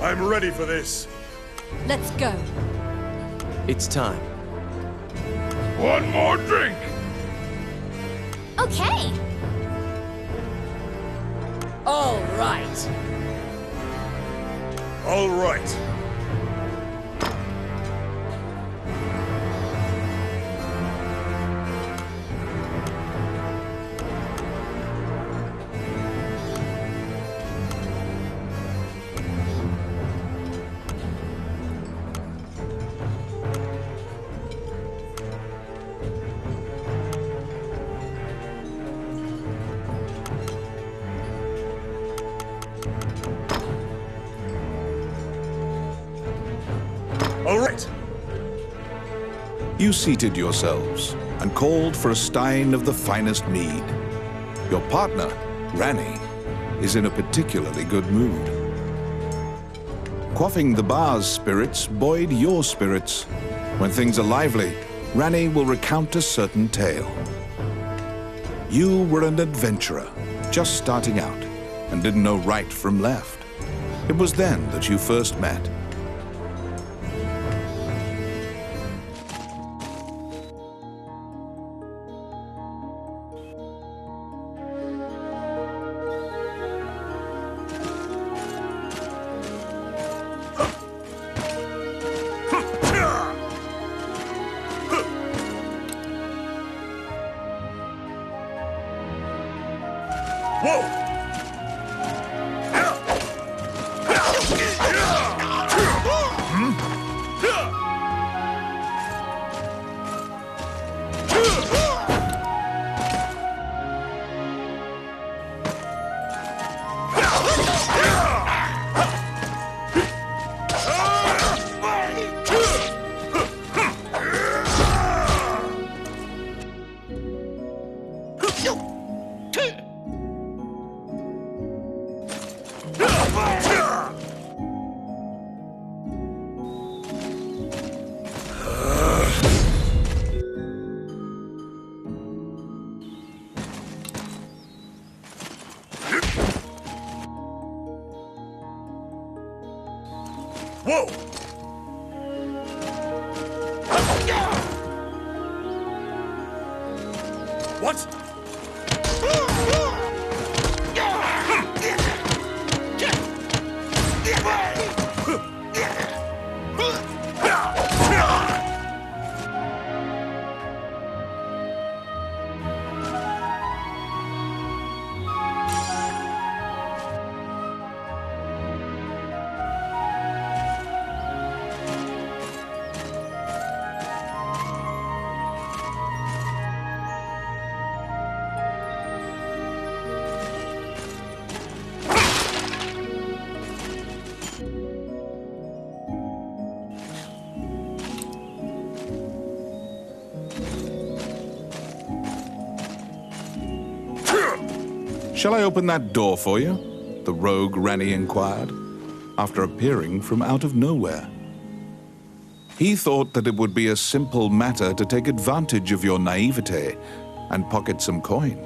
I'm ready for this. Let's go. It's time. One more drink. Okay. All right. All right. All right. You seated yourselves and called for a stein of the finest mead. Your partner, Ranny, is in a particularly good mood. Quaffing the bar's spirits buoyed your spirits. When things are lively, Ranny will recount a certain tale. You were an adventurer, just starting out, and didn't know right from left. It was then that you first met. Whoa! Whoa! What? Shall I open that door for you? The rogue Ranny inquired, after appearing from out of nowhere. He thought that it would be a simple matter to take advantage of your naivete and pocket some coin.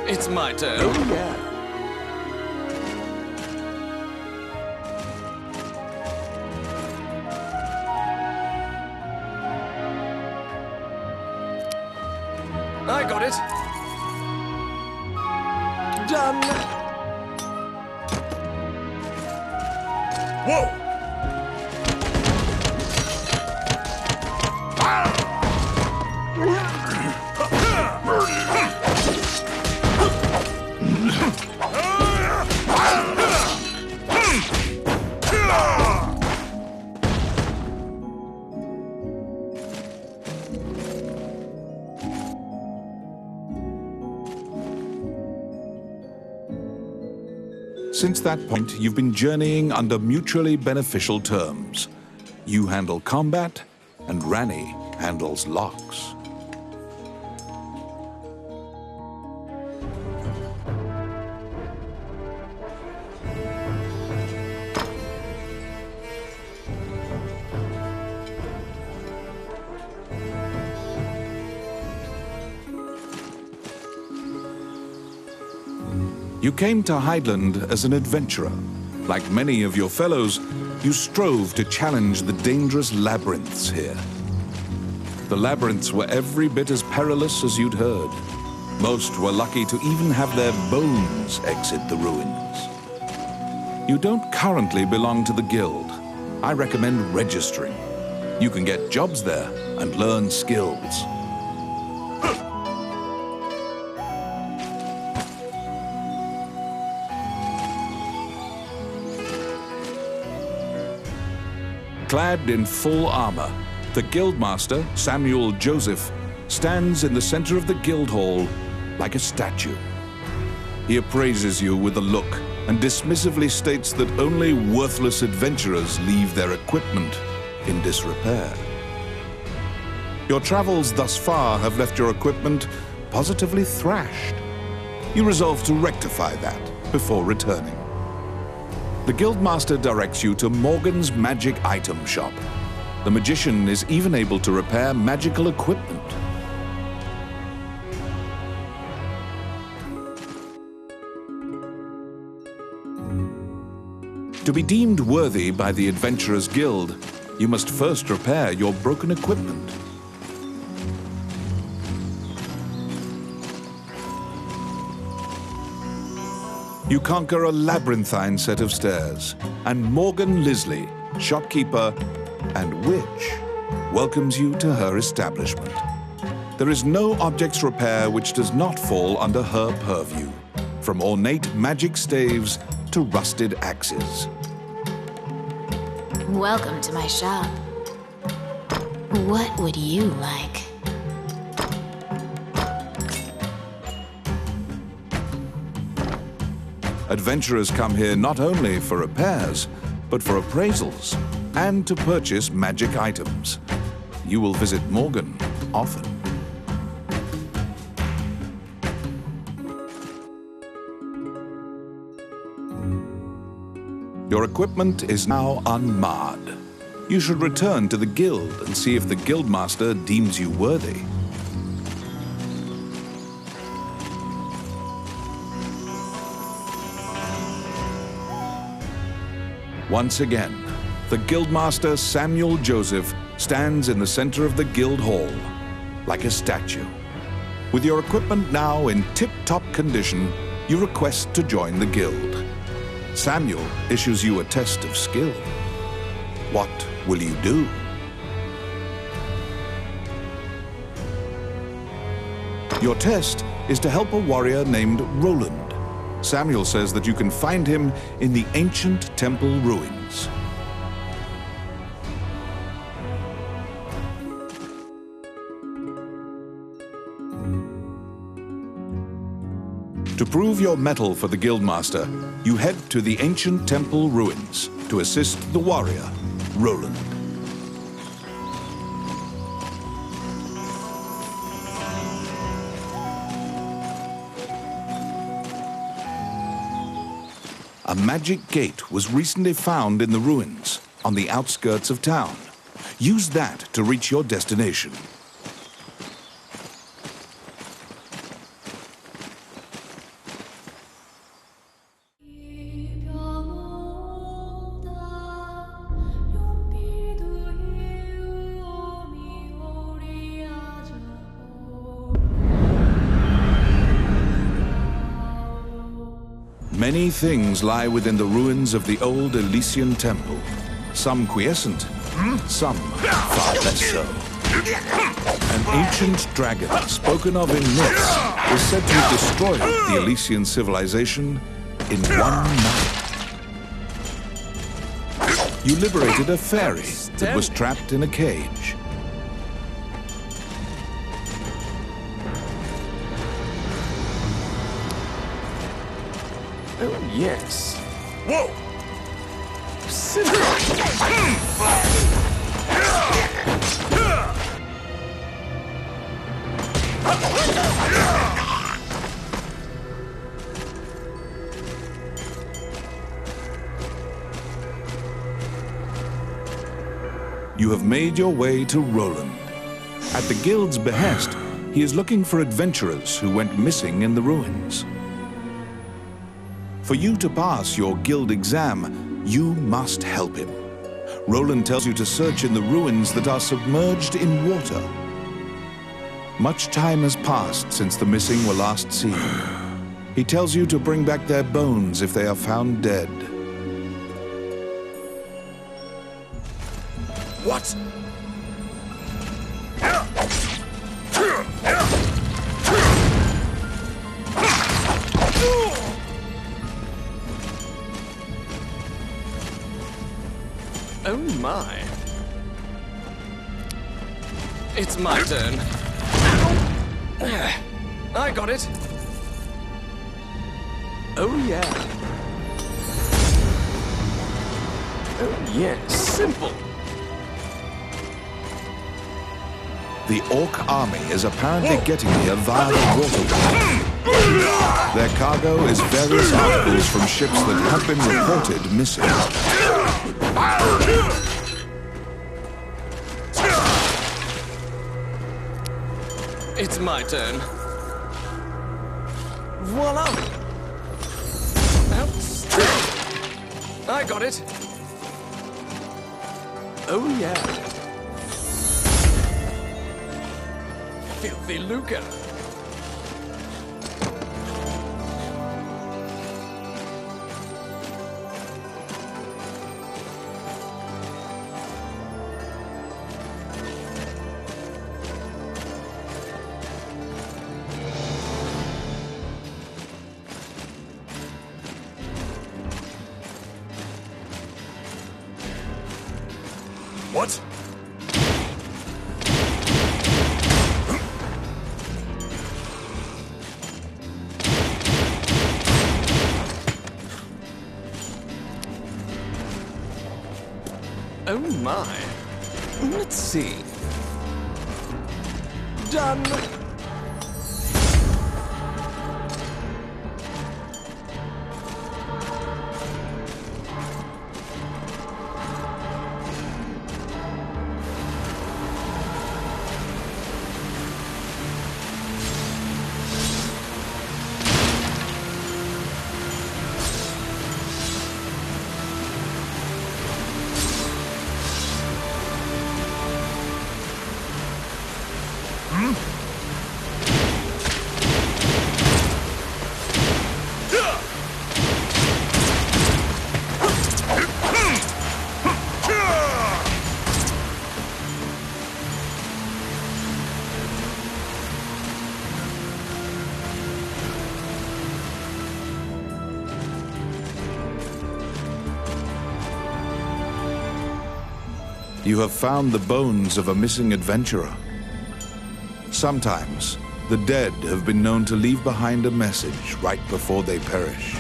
It's my turn. Oh, yeah. I got it. Done. Whoa! Since that point, you've been journeying under mutually beneficial terms. You handle combat, and Ranny handles locks. You came to Highland as an adventurer. Like many of your fellows, you strove to challenge the dangerous labyrinths here. The labyrinths were every bit as perilous as you'd heard. Most were lucky to even have their bones exit the ruins. You don't currently belong to the guild. I recommend registering. You can get jobs there and learn skills. Clad in full armor, the Guildmaster, Samuel Joseph, stands in the center of the guild hall like a statue. He appraises you with a look and dismissively states that only worthless adventurers leave their equipment in disrepair. Your travels thus far have left your equipment positively thrashed. You resolve to rectify that before returning. The Guildmaster directs you to Morgan's magic item shop. The magician is even able to repair magical equipment. To be deemed worthy by the Adventurers Guild, you must first repair your broken equipment. You conquer a labyrinthine set of stairs, and Morgan Lisley, shopkeeper and witch, welcomes you to her establishment. There is no objects repair which does not fall under her purview, from ornate magic staves to rusted axes. Welcome to my shop. What would you like? Adventurers come here not only for repairs, but for appraisals and to purchase magic items. You will visit Morgan often. Your equipment is now unmarred. You should return to the guild and see if the Guildmaster deems you worthy. Once again, the Guildmaster Samuel Joseph stands in the center of the guild hall, like a statue. With your equipment now in tip-top condition, you request to join the guild. Samuel issues you a test of skill. What will you do? Your test is to help a warrior named Roland. Samuel says that you can find him in the ancient temple ruins. To prove your mettle for the Guildmaster, you head to the ancient temple ruins to assist the warrior, Roland. A magic gate was recently found in the ruins on the outskirts of town. Use that to reach your destination. Many things lie within the ruins of the old Elysian temple. Some quiescent, some far less so. An ancient dragon, spoken of in myths, is said to have destroyed the Elysian civilization in one night. You liberated a fairy that was trapped in a cage. Oh, yes. Whoa! You have made your way to Roland. At the guild's behest, he is looking for adventurers who went missing in the ruins. For you to pass your guild exam, you must help him. Roland tells you to search in the ruins that are submerged in water. Much time has passed since the missing were last seen. He tells you to bring back their bones if they are found dead. What? Oh my. It's my turn. I got it. Oh yeah. Oh yes, simple. The Orc army is apparently getting here via the waterway. Their cargo is various articles from ships that have been reported missing. It's my turn. Voila! Outstanding! I got it. Oh yeah. Filthy lucre. What? Oh my. Let's see. Done. You have found the bones of a missing adventurer. Sometimes, the dead have been known to leave behind a message right before they perish.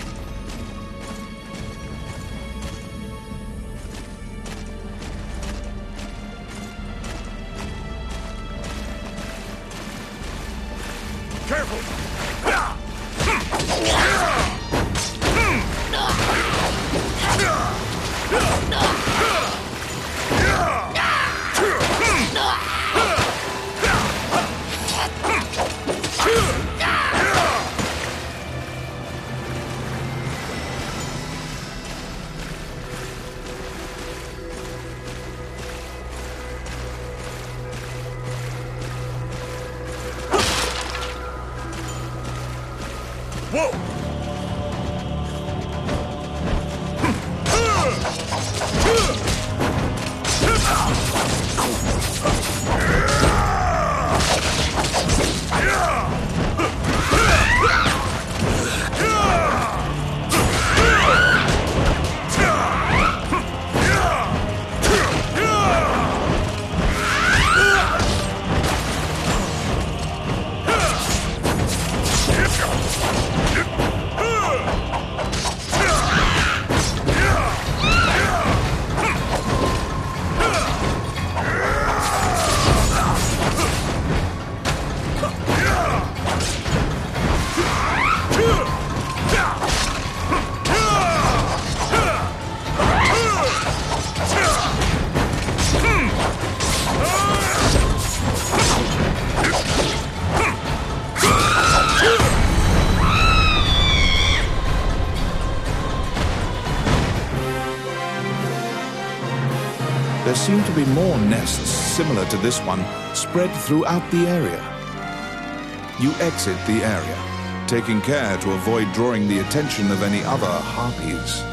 Careful! Whoa! to be more nests similar to this one spread throughout the area. You exit the area, taking care to avoid drawing the attention of any other harpies.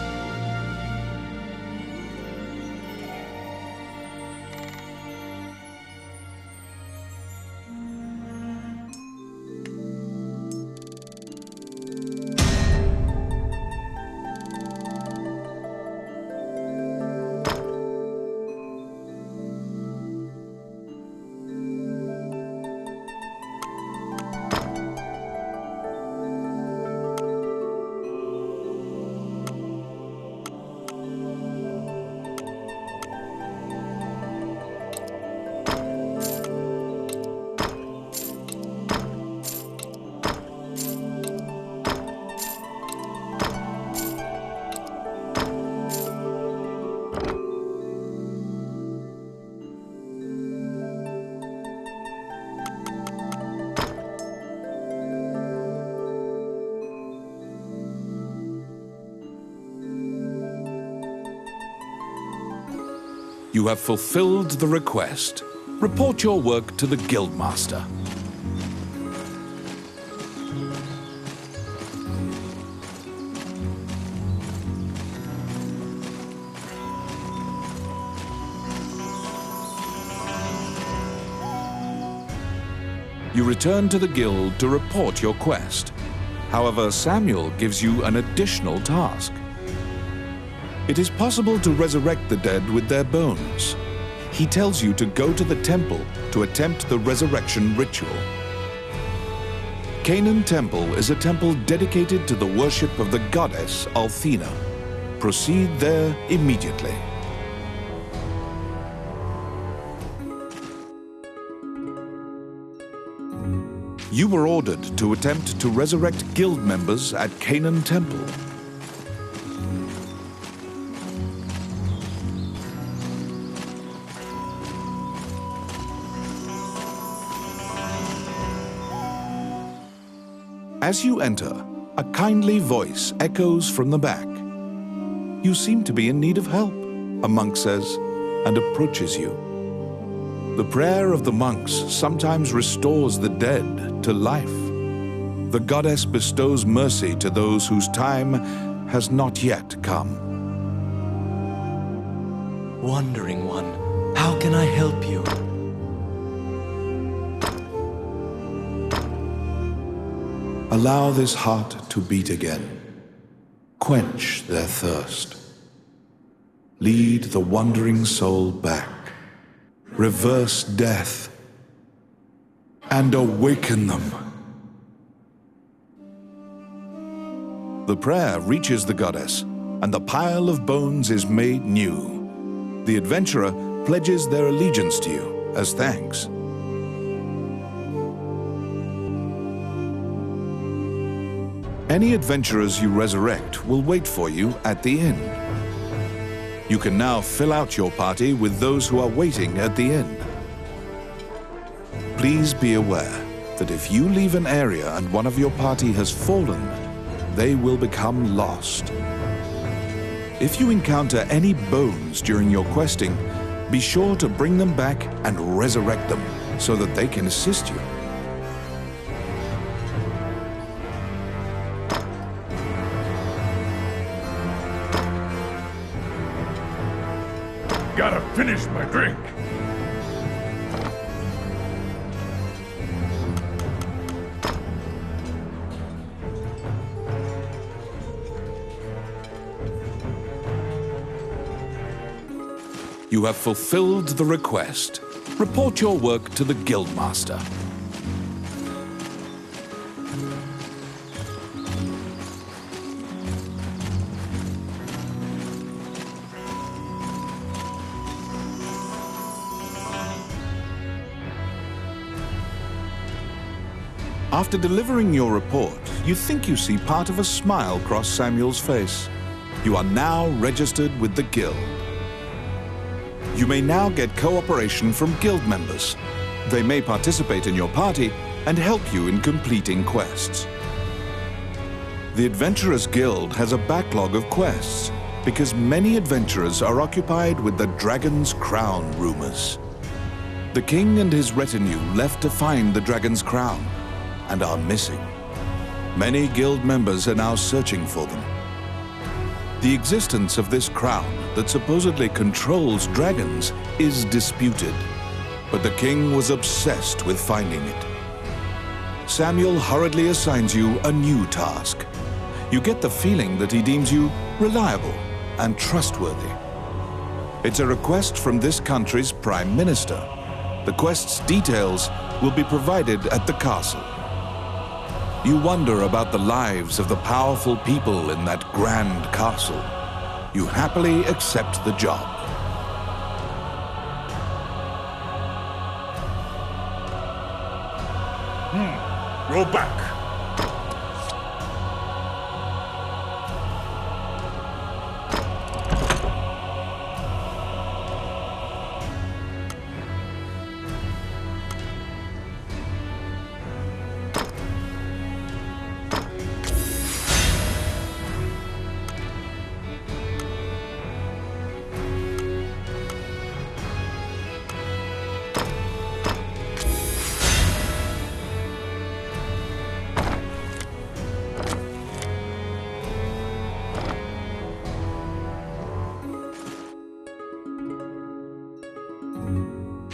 You have fulfilled the request. Report your work to the Guildmaster. You return to the Guild to report your quest. However, Samuel gives you an additional task. It is possible to resurrect the dead with their bones. He tells you to go to the temple to attempt the resurrection ritual. Canaan Temple is a temple dedicated to the worship of the goddess Althena. Proceed there immediately. You were ordered to attempt to resurrect guild members at Canaan Temple. As you enter, a kindly voice echoes from the back. You seem to be in need of help, a monk says, and approaches you. The prayer of the monks sometimes restores the dead to life. The goddess bestows mercy to those whose time has not yet come. Wandering One, how can I help you? Allow this heart to beat again. Quench their thirst. Lead the wandering soul back. Reverse death. And awaken them. The prayer reaches the goddess, and the pile of bones is made new. The adventurer pledges their allegiance to you as thanks. Any adventurers you resurrect will wait for you at the inn. You can now fill out your party with those who are waiting at the inn. Please be aware that if you leave an area and one of your party has fallen, they will become lost. If you encounter any bones during your questing, be sure to bring them back and resurrect them so that they can assist you. Gotta finish my drink. You have fulfilled the request. Report your work to the Guildmaster. After delivering your report, you think you see part of a smile cross Samuel's face. You are now registered with the Guild. You may now get cooperation from Guild members. They may participate in your party and help you in completing quests. The Adventurers Guild has a backlog of quests. because many adventurers are occupied with the Dragon's Crown rumors. The king and his retinue left to find the Dragon's Crown and are missing. Many guild members are now searching for them. The existence of this crown that supposedly controls dragons is disputed, but the king was obsessed with finding it. Samuel hurriedly assigns you a new task. You get the feeling that he deems you reliable and trustworthy. It's a request from this country's Prime Minister. The quest's details will be provided at the castle. You wonder about the lives of the powerful people in that grand castle. You happily accept the job. Go back.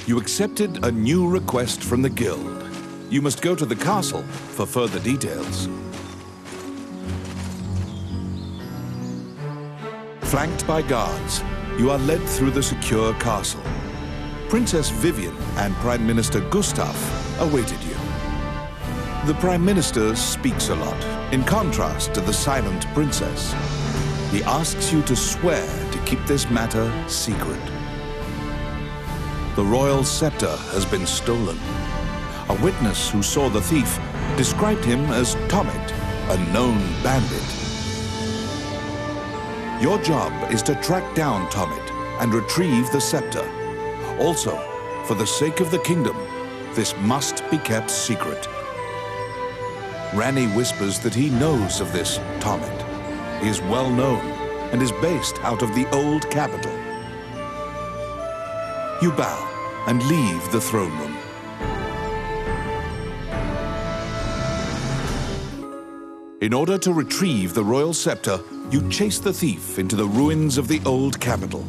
You accepted a new request from the guild. You must go to the castle for further details. Flanked by guards, you are led through the secure castle. Princess Vivian and Prime Minister Gustav awaited you. The Prime Minister speaks a lot, in contrast to the silent princess. He asks you to swear to keep this matter secret. The royal scepter has been stolen. A witness who saw the thief described him as Tomit, a known bandit. Your job is to track down Tomit and retrieve the scepter. Also, for the sake of the kingdom, this must be kept secret. Ranni whispers that he knows of this Tomit. He is well known and is based out of the old capital. You bow and leave the throne room. In order to retrieve the royal scepter, you chase the thief into the ruins of the old capital.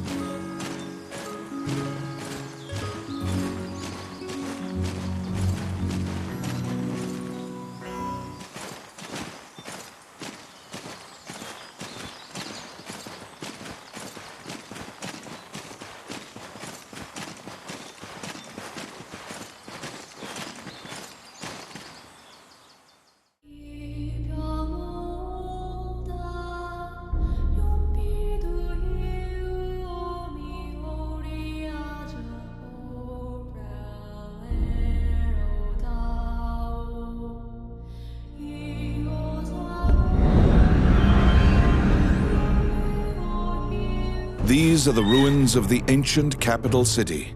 These are the ruins of the ancient capital city.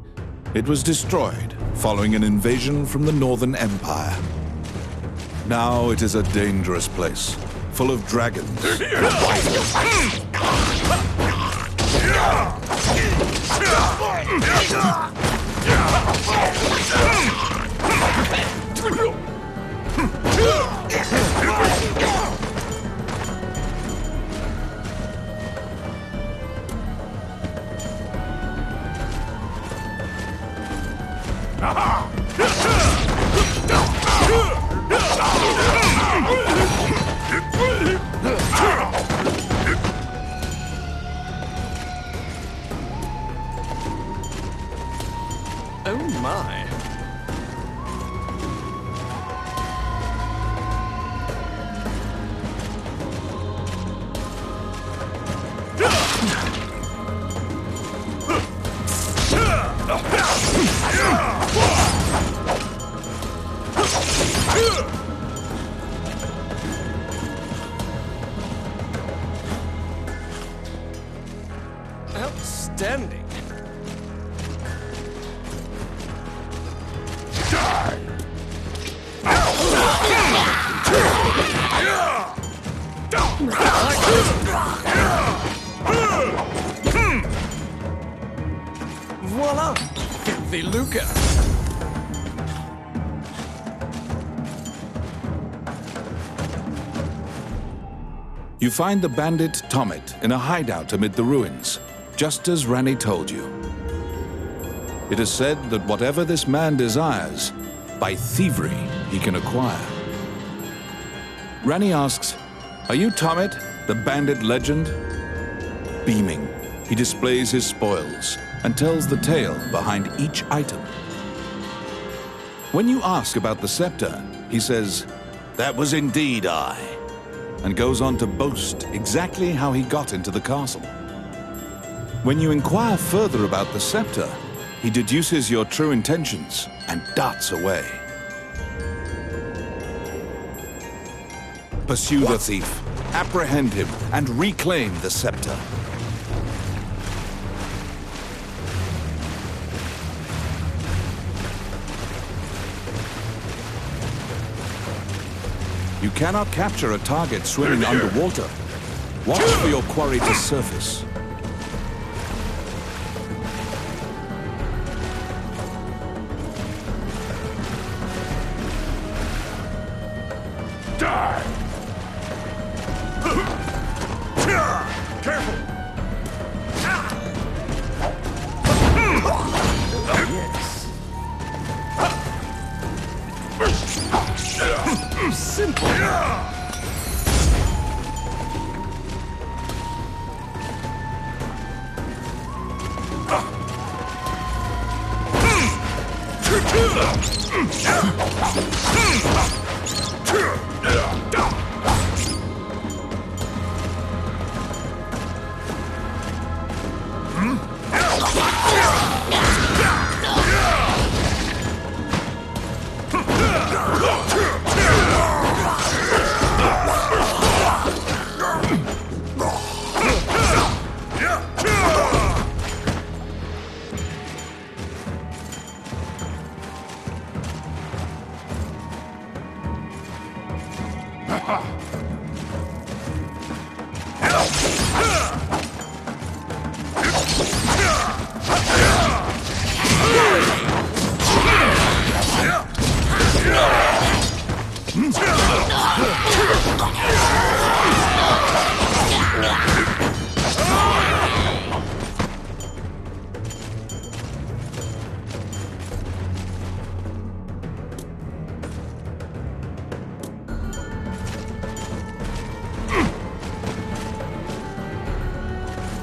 It was destroyed following an invasion from the Northern Empire. Now it is a dangerous place, full of dragons. Oh my. Outstanding. filthy lucre. You find the bandit Tomet in a hideout amid the ruins, just as Rani told you. It is said that whatever this man desires, by thievery he can acquire. Rani asks, "Are you Tomet, the bandit legend?" Beaming, he displays his spoils and tells the tale behind each item. When you ask about the scepter, he says, "That was indeed I," and goes on to boast exactly how he got into the castle. When you inquire further about the scepter, he deduces your true intentions and darts away. Pursue the thief, apprehend him, and reclaim the scepter. You cannot capture a target swimming underwater. Watch for your quarry to surface. Die! Careful! Simple.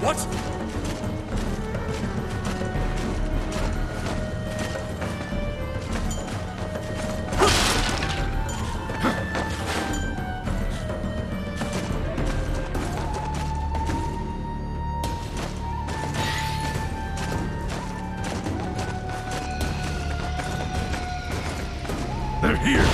What? They're here.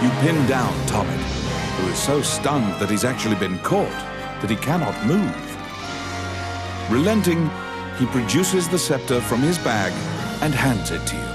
You pin down Tomet, who is so stunned that he's actually been caught that he cannot move. Relenting, he produces the scepter from his bag and hands it to you.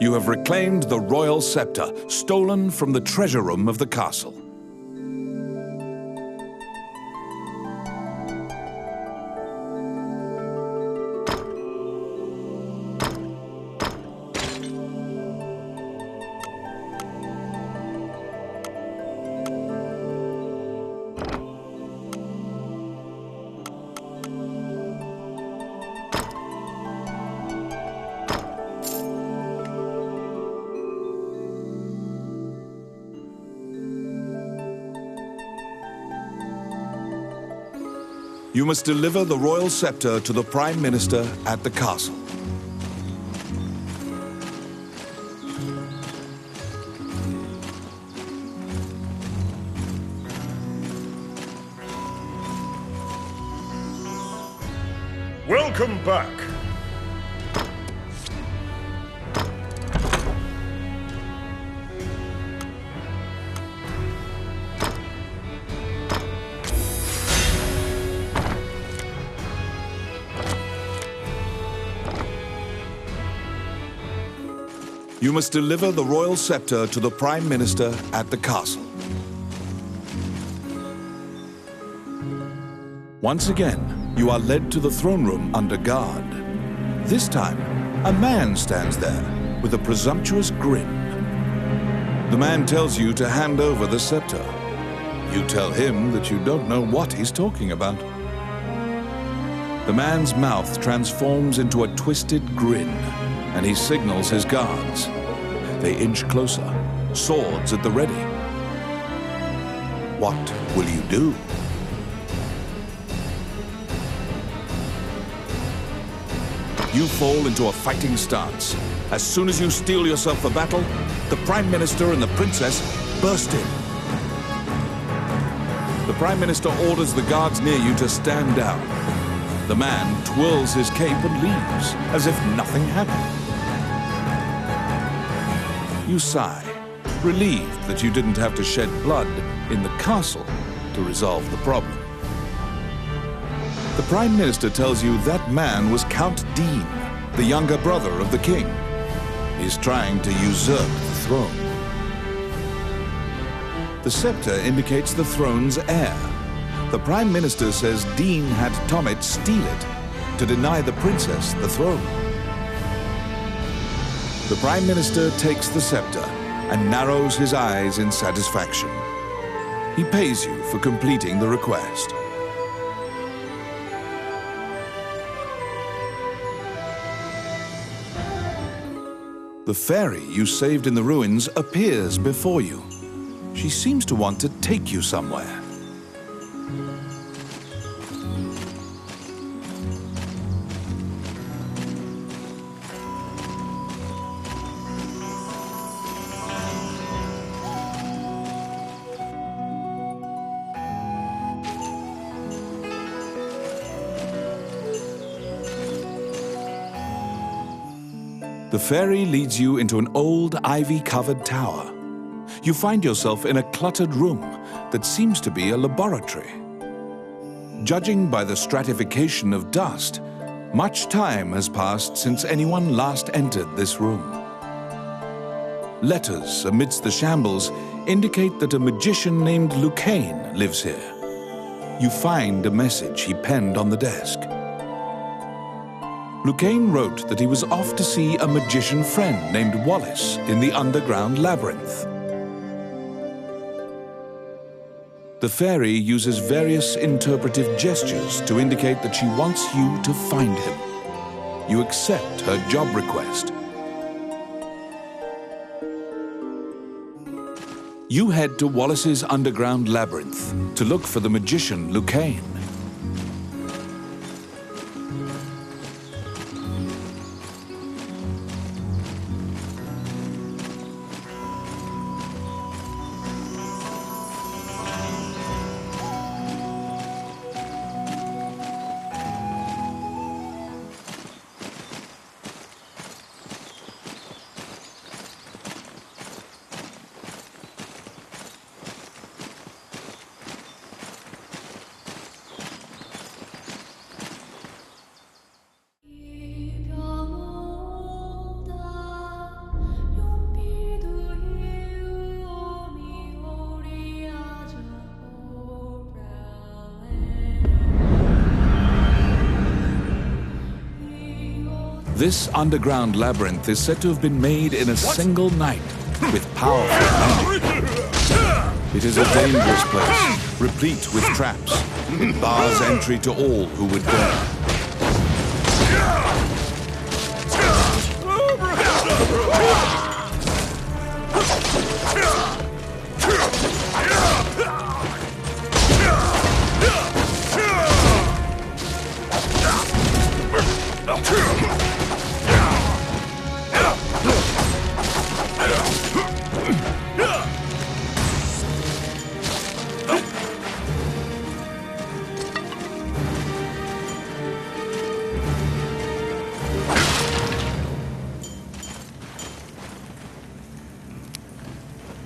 You have reclaimed the royal scepter, stolen from the treasure room of the castle. You must deliver the royal scepter to the Prime Minister at the castle. Welcome back. You must deliver the royal scepter to the Prime Minister at the castle. Once again, you are led to the throne room under guard. This time, a man stands there with a presumptuous grin. The man tells you to hand over the scepter. You tell him that you don't know what he's talking about. The man's mouth transforms into a twisted grin, and he signals his guards. They inch closer, swords at the ready. What will you do? You fall into a fighting stance. As soon as you steel yourself for battle, the Prime Minister and the Princess burst in. The Prime Minister orders the guards near you to stand down. The man twirls his cape and leaves, as if nothing happened. You sigh, relieved that you didn't have to shed blood in the castle to resolve the problem. The Prime Minister tells you that man was Count Dean, the younger brother of the king. He's trying to usurp the throne. The scepter indicates the throne's heir. The Prime Minister says Dean had Tomet steal it to deny the princess the throne. The Prime Minister takes the scepter and narrows his eyes in satisfaction. He pays you for completing the request. The fairy you saved in the ruins appears before you. She seems to want to take you somewhere. The fairy leads you into an old ivy-covered tower. You find yourself in a cluttered room that seems to be a laboratory. Judging by the stratification of dust, much time has passed since anyone last entered this room. Letters amidst the shambles indicate that a magician named Lucane lives here. You find a message he penned on the desk. Lucane wrote that he was off to see a magician friend named Wallace in the underground labyrinth. The fairy uses various interpretive gestures to indicate that she wants you to find him. You accept her job request. You head to Wallace's underground labyrinth to look for the magician Lucane. This underground labyrinth is said to have been made in a single night with powerful magic. It is a dangerous place, replete with traps. It bars entry to all who would dare.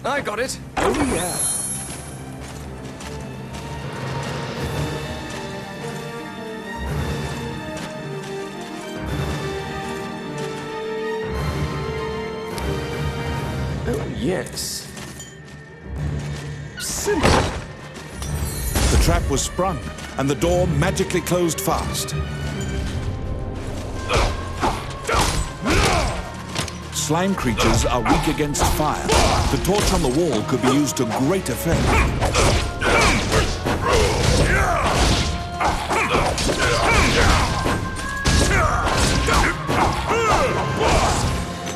I got it. Oh, yeah. Oh, yes. Simple. The trap was sprung, and the door magically closed fast. Slime creatures are weak against fire. The torch on the wall could be used to great effect.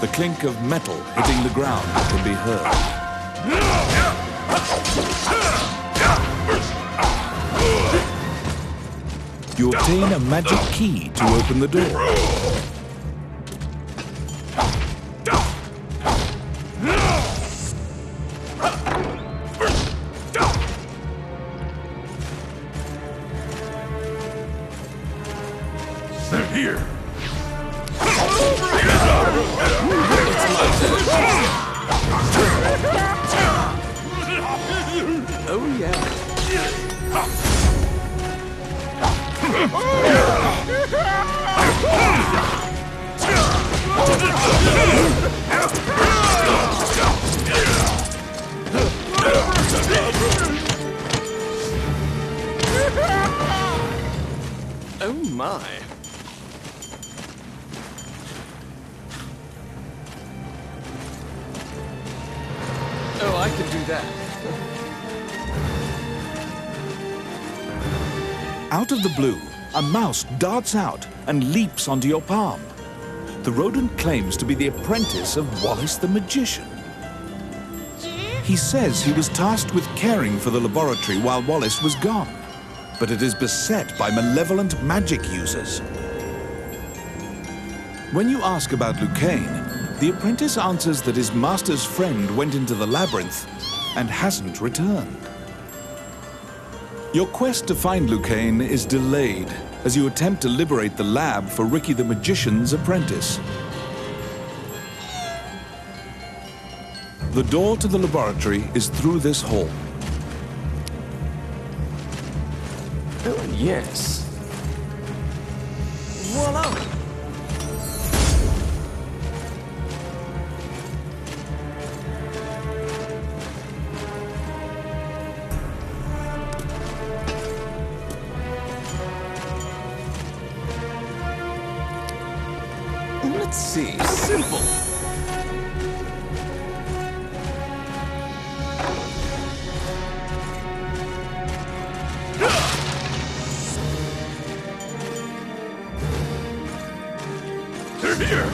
The clink of metal hitting the ground can be heard. You obtain a magic key to open the door. They're here. Oh, yeah. Oh, my. Oh, I can do that. Out of the blue, a mouse darts out and leaps onto your palm. The rodent claims to be the apprentice of Wallace the magician. He says he was tasked with caring for the laboratory while Wallace was gone, but it is beset by malevolent magic users. When you ask about Lucane, the apprentice answers that his master's friend went into the labyrinth and hasn't returned. Your quest to find Lucane is delayed as you attempt to liberate the lab for Ricky the Magician's apprentice. The door to the laboratory is through this hall. Oh, yes. Voila! Let's see. Simple. They're here.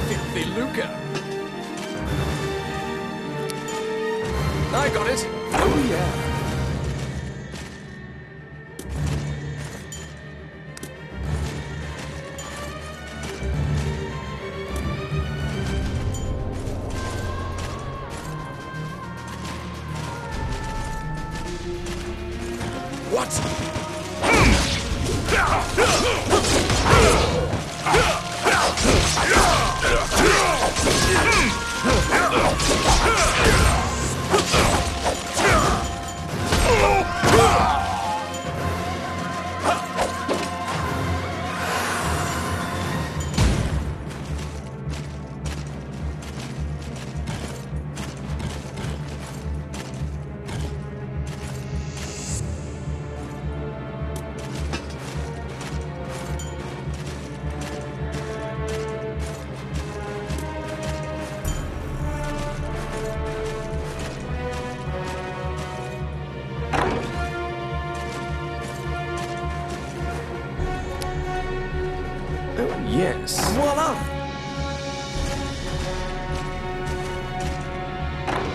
Filthy Luca. I got it. Oh, yeah. yes. Voila!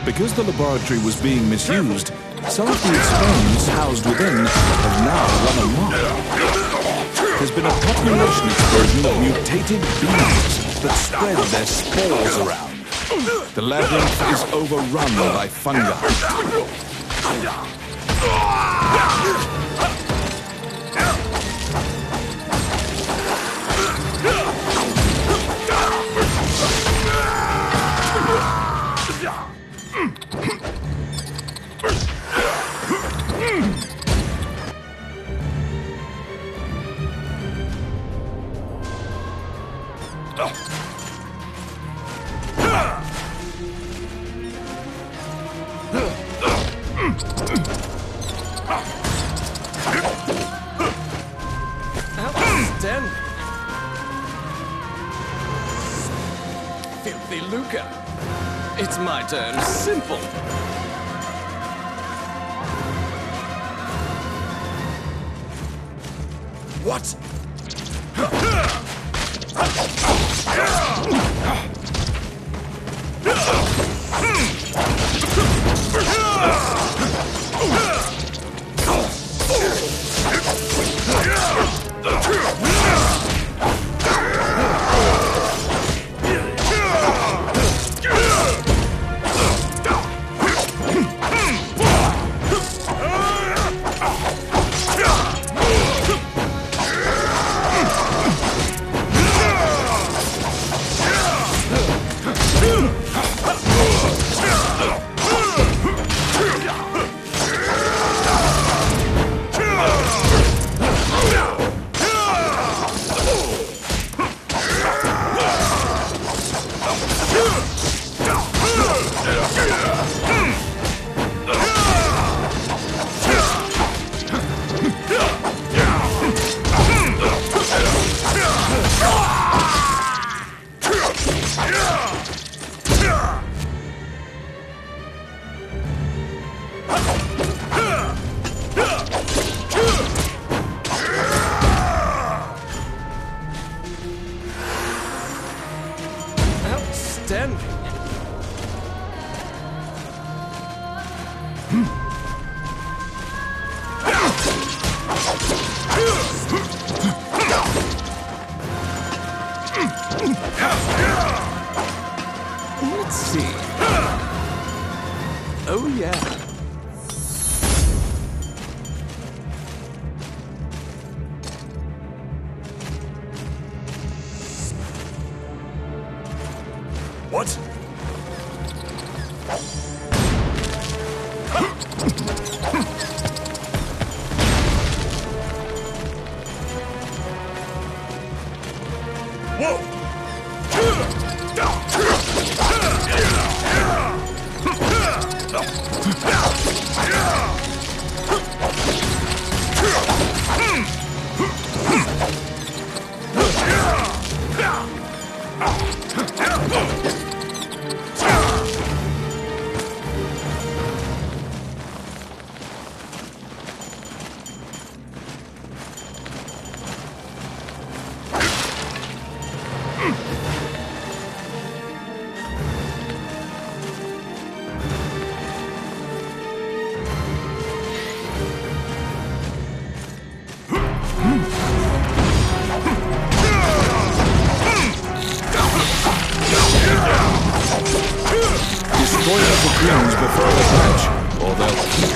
Because the laboratory was being misused, some of the experiments housed within have now run amok. There's been a population explosion of mutated bees that spread their spores around. The labyrinth is overrun by fungi. Outstanding. Filthy Luca. It's my turn. Simple. What? Outstanding. Let's see. Oh, yeah. What? Destroy the cocoons before the hatch, or they'll keep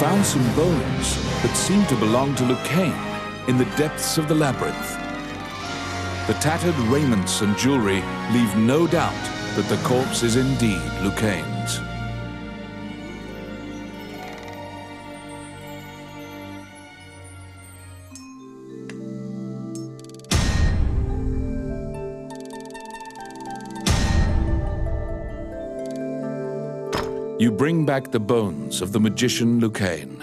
Found some bones that seem to belong to Lucane in the depths of the labyrinth. The tattered raiments and jewelry leave no doubt that the corpse is indeed Lucane's. You bring back the bones of the magician Lucane.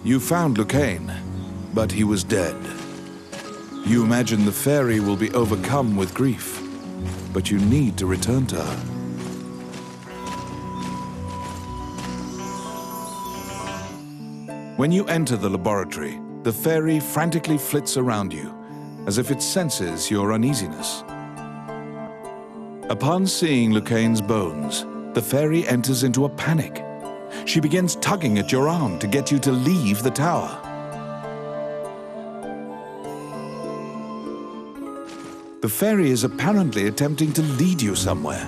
You found Lucane, but he was dead. You imagine the fairy will be overcome with grief, but you need to return to her. When you enter the laboratory, the fairy frantically flits around you, as if it senses your uneasiness. Upon seeing Lucane's bones, the fairy enters into a panic. She begins tugging at your arm to get you to leave the tower. The fairy is apparently attempting to lead you somewhere.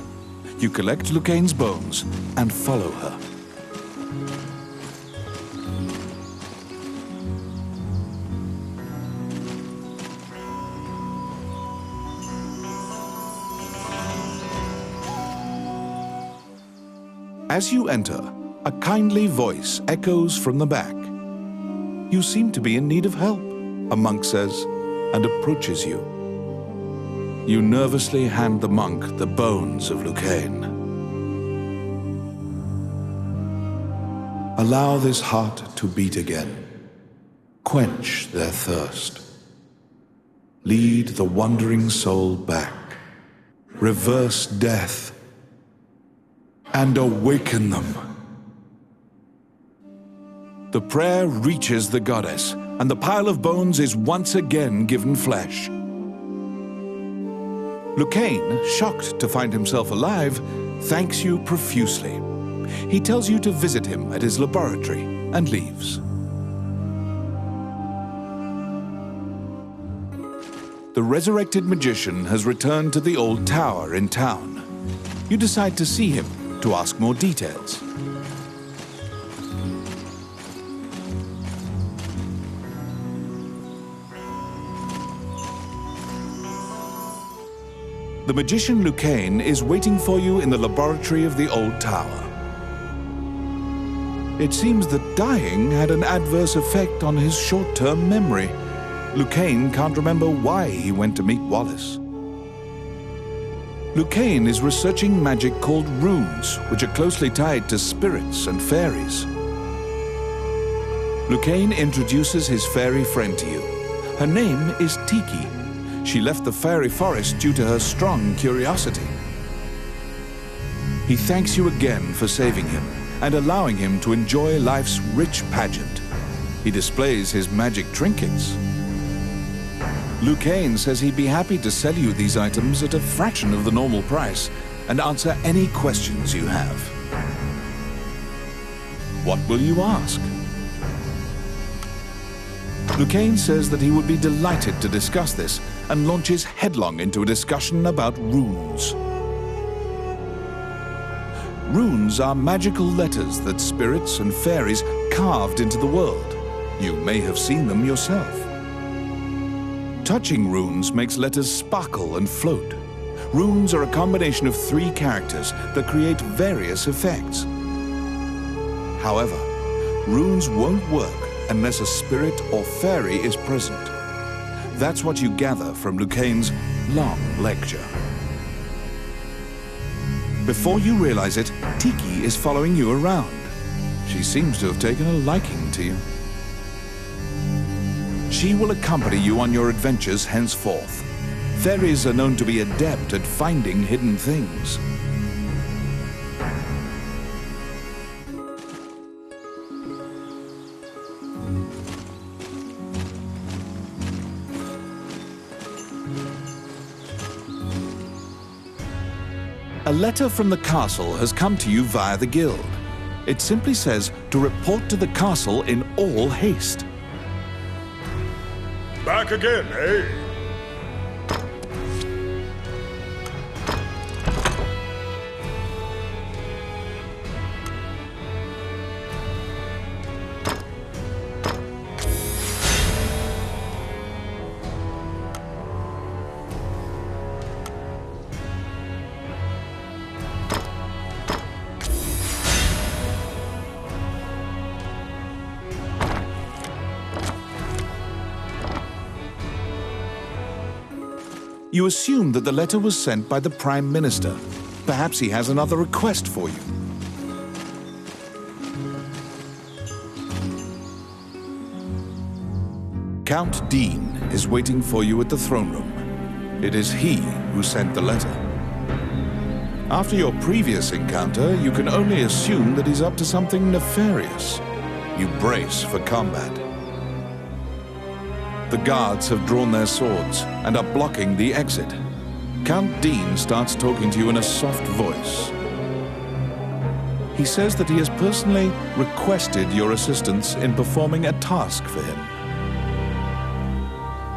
You collect Lucane's bones and follow her. As you enter, a kindly voice echoes from the back. You seem to be in need of help, a monk says, and approaches you. You nervously hand the monk the bones of Lucane. Allow this heart to beat again. Quench their thirst. Lead the wandering soul back. Reverse death. And awaken them. The prayer reaches the goddess, and the pile of bones is once again given flesh. Lucane, shocked to find himself alive, thanks you profusely. He tells you to visit him at his laboratory and leaves. The resurrected magician has returned to the old tower in town. You decide to see him to ask more details. The magician Lucane is waiting for you in the laboratory of the old tower. It seems that dying had an adverse effect on his short-term memory. Lucane can't remember why he went to meet Wallace. Lucane is researching magic called runes, which are closely tied to spirits and fairies. Lucane introduces his fairy friend to you. Her name is Tiki. She left the fairy forest due to her strong curiosity. He thanks you again for saving him and allowing him to enjoy life's rich pageant. He displays his magic trinkets. Lucane says he'd be happy to sell you these items at a fraction of the normal price and answer any questions you have. What will you ask? Lucane says that he would be delighted to discuss this and launches headlong into a discussion about runes. Runes are magical letters that spirits and fairies carved into the world. You may have seen them yourself. Touching runes makes letters sparkle and float. Runes are a combination of 3 characters that create various effects. However, runes won't work unless a spirit or fairy is present. That's what you gather from Lucane's long lecture. Before you realize it, Tiki is following you around. She seems to have taken a liking to you. She will accompany you on your adventures henceforth. Fairies are known to be adept at finding hidden things. A letter from the castle has come to you via the guild. It simply says to report to the castle in all haste. Back again, eh? You assume that the letter was sent by the Prime Minister. Perhaps he has another request for you. Count Dean is waiting for you at the throne room. It is he who sent the letter. After your previous encounter, you can only assume that he's up to something nefarious. You brace for combat. The guards have drawn their swords and are blocking the exit. Count Dean starts talking to you in a soft voice. He says that he has personally requested your assistance in performing a task for him.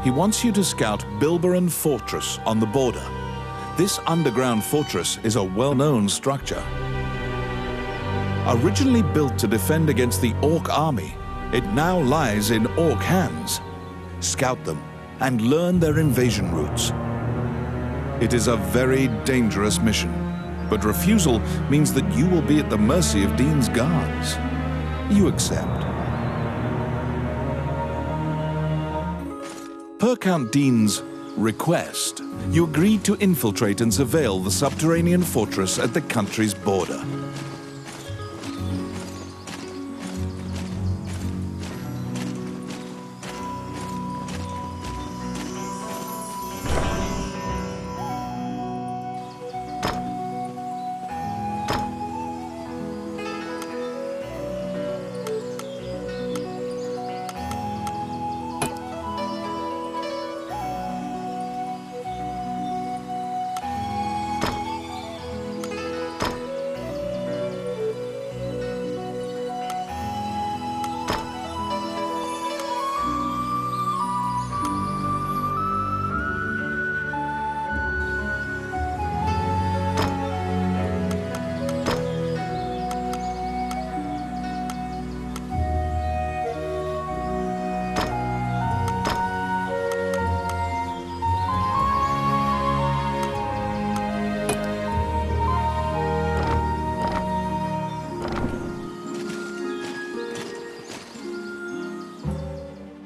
He wants you to scout Bilberon Fortress on the border. This underground fortress is a well-known structure. Originally built to defend against the Orc army, it now lies in Orc hands. Scout them and learn their invasion routes. It is a very dangerous mission, but refusal means that you will be at the mercy of Dean's guards. You accept. Per Count Dean's request, you agreed to infiltrate and surveil the subterranean fortress at the country's border.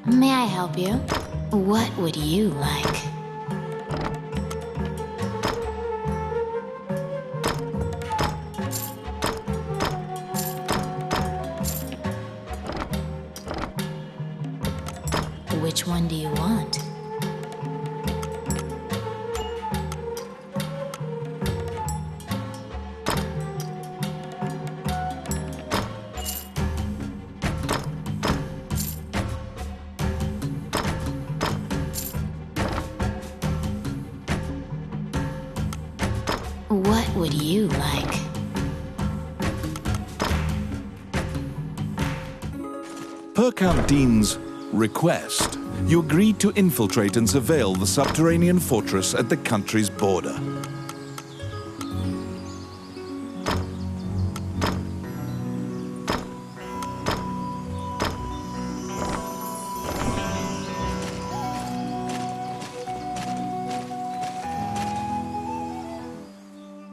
May I help you? What would you like? Which one do you want? What would you like? Per Count Dean's request, you agreed to infiltrate and surveil the subterranean fortress at the country's border.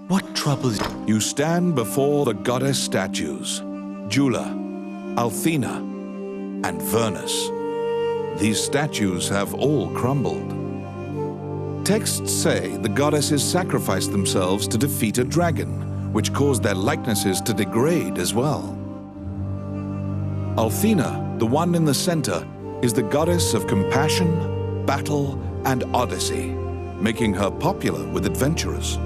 What troubles you? You stand before the goddess statues, Jula, Althena, and Vernus. These statues have all crumbled. Texts say the goddesses sacrificed themselves to defeat a dragon, which caused their likenesses to degrade as well. Althena, the one in the center, is the goddess of compassion, battle, and odyssey, making her popular with adventurers.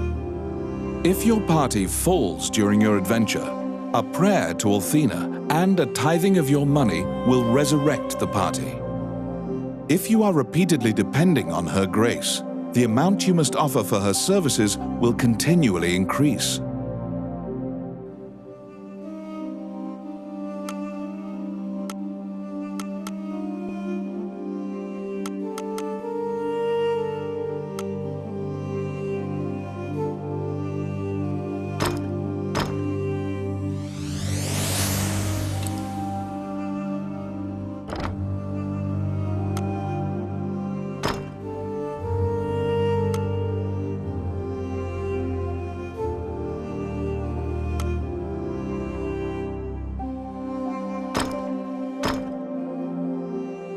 If your party falls during your adventure, a prayer to Althena and a tithing of your money will resurrect the party. If you are repeatedly depending on her grace, the amount you must offer for her services will continually increase.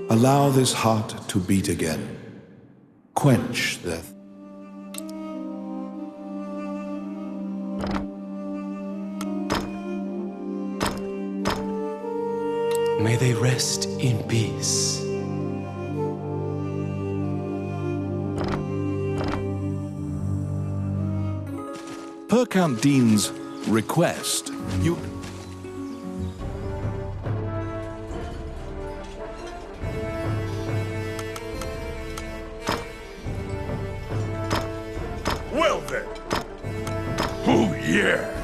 Allow this heart to beat again. Quench the... May they rest in peace. Per Count Dean's request, you... Well then. Oh yeah.